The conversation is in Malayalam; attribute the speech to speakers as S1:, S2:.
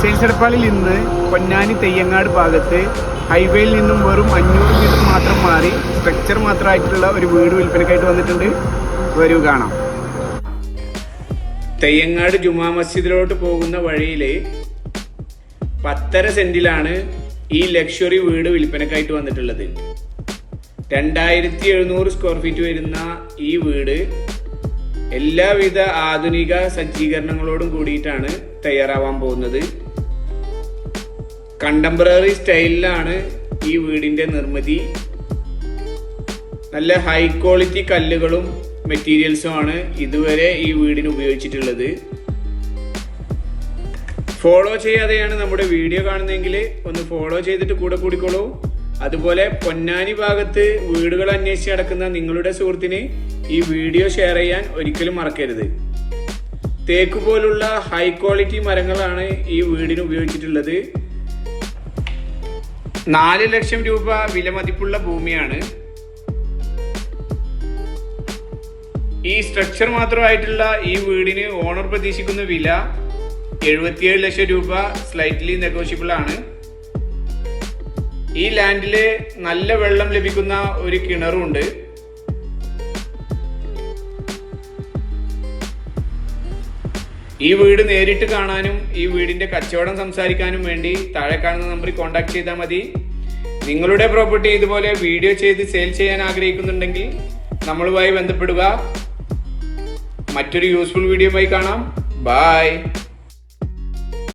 S1: സെയിൽസ് എടപ്പാളിൽ നിന്ന് പൊന്നാനി തെയ്യങ്ങാട് ഭാഗത്ത് ഹൈവേയിൽ നിന്നും വെറും 500 മീറ്റർ മാത്രം മാറി സ്ട്രക്ചർ മാത്രമായിട്ടുള്ള ഒരു വീട് വിൽപ്പനയ്ക്കായിട്ട് വന്നിട്ടുണ്ട്. വരൂ കാണാം. തെയ്യങ്ങാട് ജുമാ മസ്ജിദിലോട്ട് പോകുന്ന വഴിയിൽ 10.5 സെന്റിലാണ് ഈ ലക്ഷറി വീട് വിൽപ്പനക്കായിട്ട് വന്നിട്ടുള്ളത്. 2700 സ്ക്വയർ ഫീറ്റ് വരുന്ന ഈ വീട് എല്ലാവിധ ആധുനിക സജ്ജീകരണങ്ങളോടും കൂടിയിട്ടാണ് തയ്യാറാവാൻ പോകുന്നത്. കണ്ടംപററി സ്റ്റൈലിലാണ് ഈ വീടിന്റെ നിർമ്മിതി. നല്ല ഹൈ ക്വാളിറ്റി കല്ലുകളും മെറ്റീരിയൽസും ആണ് ഇതുവരെ ഈ വീടിന് ഉപയോഗിച്ചിട്ടുള്ളത്. ഫോളോ ചെയ്യാതെയാണ് നമ്മുടെ വീഡിയോ കാണുന്നതെങ്കിൽ ഒന്ന് ഫോളോ ചെയ്തിട്ട് കൂടെ കൂടിക്കോളൂ. അതുപോലെ പൊന്നാനി ഭാഗത്ത് വീടുകൾ അന്വേഷിച്ച് നടക്കുന്ന നിങ്ങളുടെ സുഹൃത്തിന് ഈ വീഡിയോ ഷെയർ ചെയ്യാൻ ഒരിക്കലും മറക്കരുത്. തേക്ക് പോലുള്ള ഹൈ ക്വാളിറ്റി മരങ്ങളാണ് ഈ വീടിന് ഉപയോഗിച്ചിട്ടുള്ളത്. 4 ലക്ഷം രൂപ വിലമതിപ്പുള്ള ഭൂമിയാണ്. ഈ സ്ട്രക്ചർ മാത്രമായിട്ടുള്ള ഈ വീടിന് ഓണർ പ്രതീക്ഷിക്കുന്ന വില 77 ലക്ഷം രൂപ സ്ലൈറ്റ്ലി നെഗോഷ്യബിൾ ആണ്. ഈ ലാൻഡില് നല്ല വെള്ളം ലഭിക്കുന്ന ഒരു കിണറുണ്ട്. ഈ വീട് നേരിട്ട് കാണാനും ഈ വീടിന്റെ കച്ചവടം സംസാരിക്കാനും വേണ്ടി താഴെ കാണുന്ന നമ്പറിൽ കോൺടാക്ട് ചെയ്താൽ മതി. നിങ്ങളുടെ പ്രോപ്പർട്ടി ഇതുപോലെ വീഡിയോ ചെയ്ത് സെയിൽ ചെയ്യാൻ ആഗ്രഹിക്കുന്നുണ്ടെങ്കിൽ നമ്മളുമായി ബന്ധപ്പെടുക. മറ്റൊരു യൂസ്ഫുൾ വീഡിയോയുമായി കാണാം. ബൈ.